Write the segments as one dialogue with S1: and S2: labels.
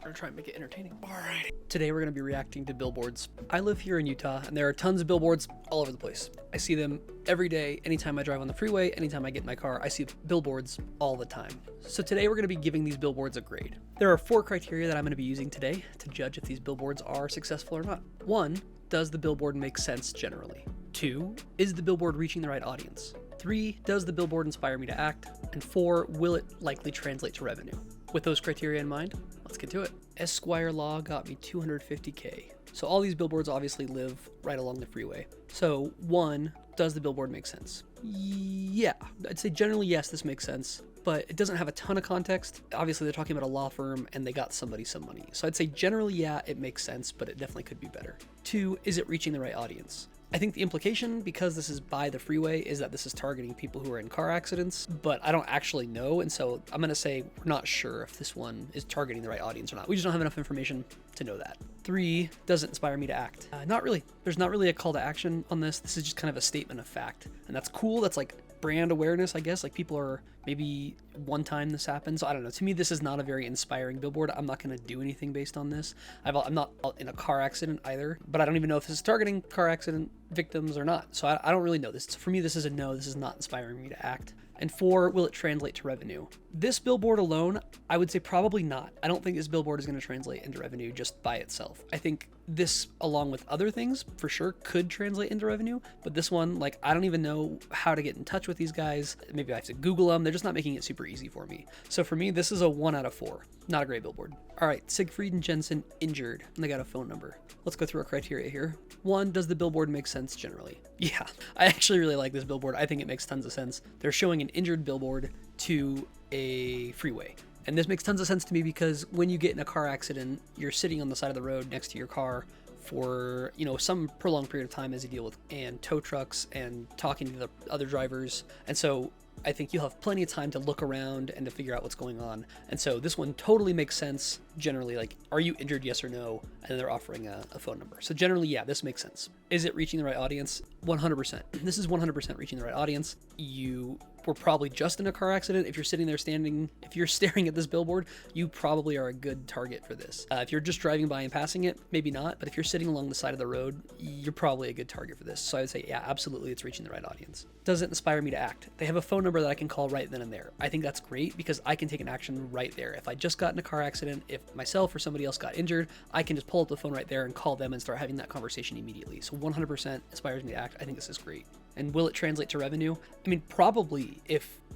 S1: We're gonna try and make it entertaining. Alright. Today we're gonna be reacting to billboards. I live here in Utah and there are tons of billboards all over the place. I see them every day, anytime I drive on the freeway, anytime I get in my car, I see billboards all the time. So today we're gonna be giving these billboards a grade. There are 4 criteria that I'm gonna be using today to judge if these billboards are successful or not. 1, does the billboard make sense generally? 2, is the billboard reaching the right audience? 3, does the billboard inspire me to act? And 4, will it likely translate to revenue? With those criteria in mind, let's get to it. Esquire Law got me 250K. So all these billboards obviously live right along the freeway. So 1, does the billboard make sense? Yeah, I'd say generally yes, this makes sense, but it doesn't have a ton of context. Obviously they're talking about a law firm and they got somebody some money. So I'd say generally, yeah, it makes sense, but it definitely could be better. 2, is it reaching the right audience? I think the implication, because this is by the freeway, is that this is targeting people who are in car accidents, but I don't actually know, and so I'm going to say we're not sure if this one is targeting the right audience or not. We just don't have enough information to know that. 3, does it inspire me to act? Not really. There's not really a call to action on this. This is just kind of a statement of fact, and that's cool. That's like brand awareness, I guess. Like people are maybe one time this happens. So I don't know. To me, this is not a very inspiring billboard. I'm not going to do anything based on this. I'm not in a car accident either, but I don't even know if this is targeting car accident victims or not. So I don't really know this. So for me, this is a no. This is not inspiring me to act. And 4, will it translate to revenue? This billboard alone, I would say probably not. I don't think this billboard is going to translate into revenue just by itself. I think this, along with other things, for sure could translate into revenue, but this one, like, I don't even know how to get in touch with these guys. Maybe I have to Google them. They're just not making it super easy for me. So for me, this is a 1 out of 4. Not a great billboard. All right, Siegfried and Jensen injured, and they got a phone number. Let's go through our criteria here. 1, does the billboard make sense generally? Yeah, I actually really like this billboard. I think it makes tons of sense. They're showing an injured billboard to a freeway. And this makes tons of sense to me because when you get in a car accident, you're sitting on the side of the road next to your car for, you know, some prolonged period of time as you deal with and tow trucks and talking to the other drivers. And so I think you'll have plenty of time to look around and to figure out what's going on. And so this one totally makes sense generally, like, are you injured, yes or no? And then they're offering a phone number. So generally, yeah, this makes sense. Is it reaching the right audience? 100%. This is 100% reaching the right audience. You were probably just in a car accident. If you're sitting there if you're staring at this billboard, you probably are a good target for this. If you're just driving by and passing it, maybe not. But if you're sitting along the side of the road, you're probably a good target for this. So I would say, yeah, absolutely, it's reaching the right audience. Does it inspire me to act? They have a phone number that I can call right then and there. I think that's great because I can take an action right there. If I just got in a car accident, if myself or somebody else got injured, I can just pull up the phone right there and call them and start having that conversation immediately. So 100% inspires me to act. I think this is great. And will it translate to revenue? I mean, probably.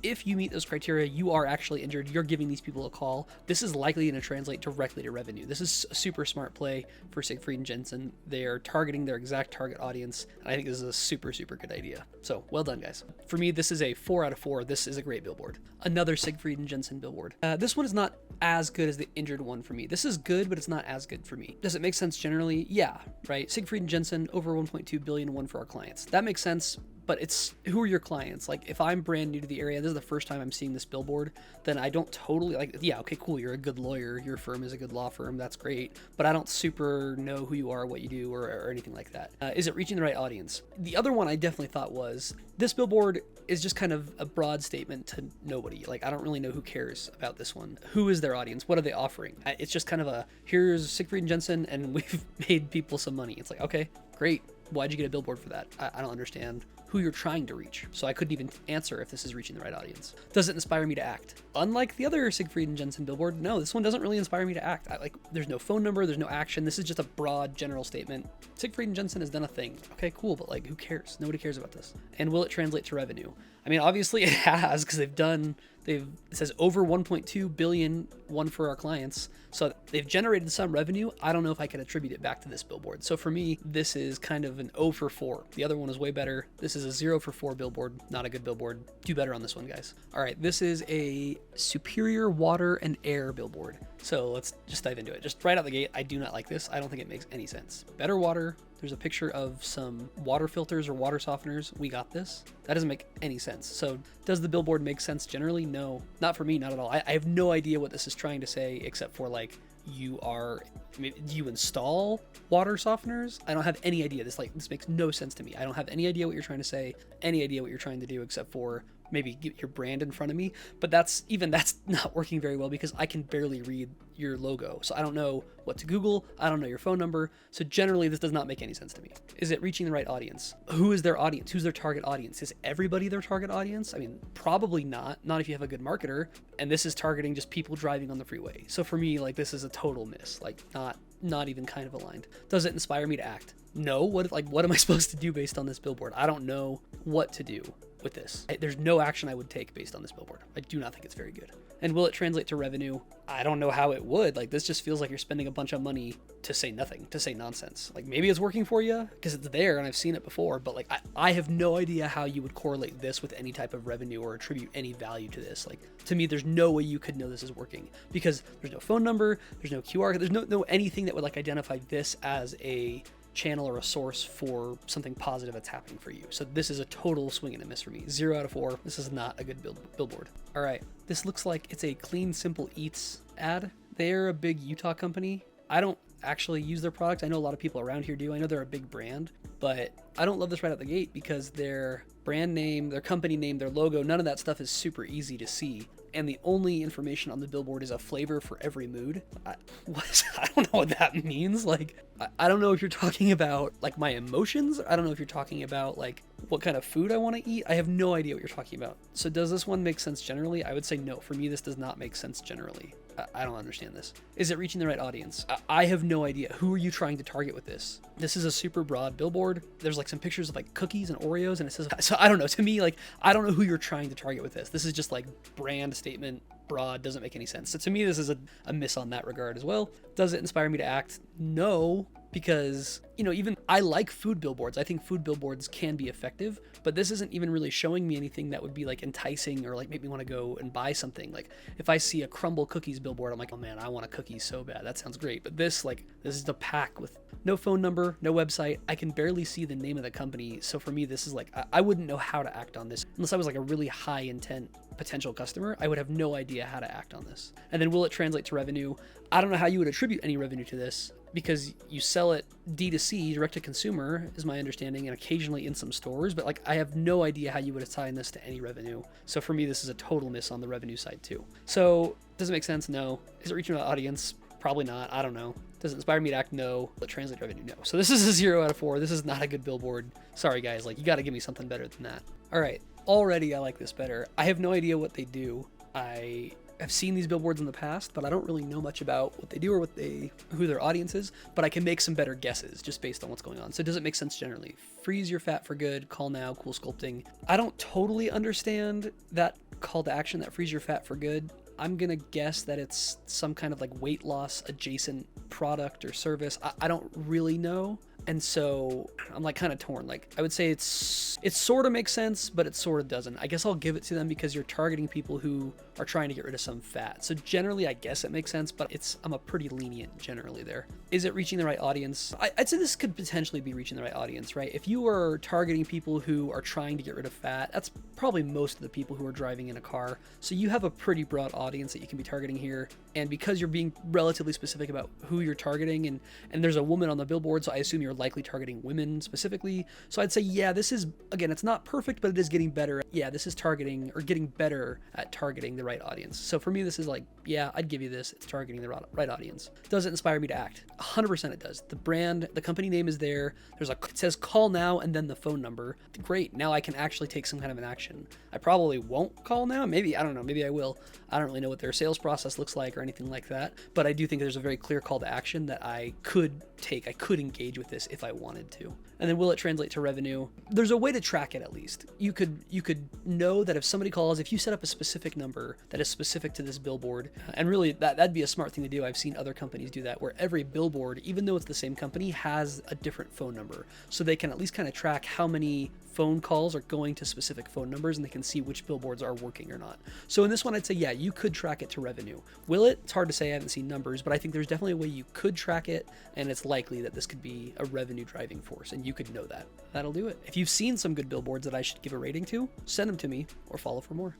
S1: If you meet those criteria, you are actually injured, you're giving these people a call, this is likely going to translate directly to revenue. This is a super smart play for Siegfried and Jensen. They're targeting their exact target audience. And I think this is a super, super good idea. So well done, guys. For me, this is a 4 out of 4. This is a great billboard. Another Siegfried and Jensen billboard. This one is not as good as the injured one for me. This is good, but it's not as good for me. Does it make sense generally? Yeah, right? Siegfried and Jensen, over 1.2 billion won for our clients. That makes sense. But it's, who are your clients? Like, if I'm brand new to the area, this is the first time I'm seeing this billboard, then I don't totally, like, yeah, okay, cool, you're a good lawyer, your firm is a good law firm, that's great, but I don't super know who you are, what you do, or anything like that. Is it reaching the right audience? The other one I definitely thought was, this billboard is just kind of a broad statement to nobody. Like, I don't really know who cares about this one. Who is their audience? What are they offering? It's just kind of a, here's Siegfried and Jensen, and we've made people some money. It's like, okay, great. Why'd you get a billboard for that? I don't understand who you're trying to reach. So I couldn't even answer if this is reaching the right audience. Does it inspire me to act? Unlike the other Siegfried and Jensen billboard, no, this one doesn't really inspire me to act. There's no phone number, there's no action. This is just a broad general statement. Siegfried and Jensen has done a thing. Okay, cool, but like, who cares? Nobody cares about this. And will it translate to revenue? I mean, obviously it has, because it says over 1.2 billion won for our clients. So they've generated some revenue. I don't know if I can attribute it back to this billboard. So for me, this is kind of an 0 for 4. The other one is way better. This is a 0 for 4 billboard. Not a good billboard. Do better on this one, guys. All right, this is a Superior Water and Air billboard. So let's just dive into it. Just right out the gate, I do not like this. I don't think it makes any sense. Better water. There's a picture of some water filters or water softeners. We got this. That doesn't make any sense. So does the billboard make sense generally? No, not for me, not at all. I have no idea what this is trying to say except for, like, do you install water softeners? I don't have any idea. This makes no sense to me. I don't have any idea what you're trying to say, any idea what you're trying to do, except for maybe get your brand in front of me, but that's not working very well because I can barely read your logo. So I don't know what to Google. I don't know your phone number. So generally this does not make any sense to me. Is it reaching the right audience? Who is their audience? Who's their target audience? Is everybody their target audience? I mean, probably not if you have a good marketer, and this is targeting just people driving on the freeway. So for me, like, this is a total miss, like not even kind of aligned. Does it inspire me to act? No. What am I supposed to do based on this billboard? I don't know what to do with this. There's no action I would take based on this billboard. I do not think it's very good. And will it translate to revenue? I don't know how it would. Like, this just feels like you're spending a bunch of money to say nothing, to say nonsense. Like, maybe it's working for you because it's there and I've seen it before, but like, I have no idea how you would correlate this with any type of revenue or attribute any value to this. Like, to me, there's no way you could know this is working because there's no phone number, there's no QR, there's no anything that would like identify this as a channel or a source for something positive that's happening for you. So this is a total swing and a miss for me. 0 out of 4. This is not a good billboard. All right, this looks like it's a Clean Simple Eats ad. They're a big Utah company. I don't actually use their product. I know a lot of people around here do. I know they're a big brand, but I don't love this right out the gate because their brand name, their company name, their logo, none of that stuff is super easy to see. And the only information on the billboard is a flavor for every mood. I don't know what that means. Like, I don't know if you're talking about like my emotions. I don't know if you're talking about like what kind of food I want to eat. I have no idea what you're talking about. So does this one make sense generally? I would say no. For me, this does not make sense generally. I don't understand this. Is it reaching the right audience? I have no idea. Who are you trying to target with this? This is a super broad billboard. There's like some pictures of like cookies and Oreos and it says, so I don't know. To me, like, I don't know who you're trying to target with this. This is just like brand statement, broad, doesn't make any sense. So to me, this is a miss on that regard as well. Does it inspire me to act? No, because, you know, even I like food billboards. I think food billboards can be effective, but this isn't even really showing me anything that would be like enticing or like make me want to go and buy something. Like if I see a crumble cookies billboard, I'm like, oh man, I want a cookie so bad. That sounds great. But this is a pack with no phone number, no website. I can barely see the name of the company. So for me, this is like, I wouldn't know how to act on this unless I was like a really high intent potential customer. I would have no idea how to act on this. And then will it translate to revenue? I don't know how you would attribute any revenue to this because you sell it D2C, direct to consumer, is my understanding, and occasionally in some stores, but like I have no idea how you would assign this to any revenue. So for me, this is a total miss on the revenue side too. So does it make sense? No. Is it reaching an audience? Probably not. I don't know. Does it inspire me to act? No. Will it translate to revenue? No. So this is a 0 out of 4. This is not a good billboard. Sorry guys, like you got to give me something better than that. All right. Already I like this better. I have no idea what they do. I have seen these billboards in the past, but I don't really know much about what they do or who their audience is, but I can make some better guesses just based on what's going on. So does it make sense generally? Freeze your fat for good, call now, cool sculpting. I don't totally understand that call to action, that freeze your fat for good. I'm gonna guess that it's some kind of like weight loss adjacent product or service. I don't really know. And so I'm like kind of torn. Like I would say it sort of makes sense, but it sort of doesn't. I guess I'll give it to them because you're targeting people who are trying to get rid of some fat. So generally I guess it makes sense, but I'm a pretty lenient generally there. Is it reaching the right audience? I'd say this could potentially be reaching the right audience, right? If you are targeting people who are trying to get rid of fat, that's probably most of the people who are driving in a car. So you have a pretty broad audience that you can be targeting here. And because you're being relatively specific about who you're targeting, and there's a woman on the billboard, so I assume you're likely targeting women specifically. So I'd say, yeah, this is, again, it's not perfect, but it is getting better. Yeah, this is targeting or getting better at targeting the right audience. So for me, this is like, yeah, I'd give you this. It's targeting the right audience. Does it inspire me to act? 100% it does. The brand, the company name is there. It says call now and then the phone number. Great. Now I can actually take some kind of an action. I probably won't call now. Maybe, I don't know. Maybe I will. I don't really know what their sales process looks like or anything like that. But I do think there's a very clear call to action that I could take. I could engage with this if I wanted to. And then will it translate to revenue? There's a way to track it at least. You could know that if somebody calls, if you set up a specific number that is specific to this billboard, and really that'd be a smart thing to do. I've seen other companies do that where every billboard, even though it's the same company, has a different phone number. So they can at least kind of track how many phone calls are going to specific phone numbers and they can see which billboards are working or not. So in this one, I'd say, yeah, you could track it to revenue. Will it? It's hard to say. I haven't seen numbers, but I think there's definitely a way you could track it, and it's likely that this could be a revenue driving force, and you could know that. That'll do it. If you've seen some good billboards that I should give a rating to, send them to me or follow for more.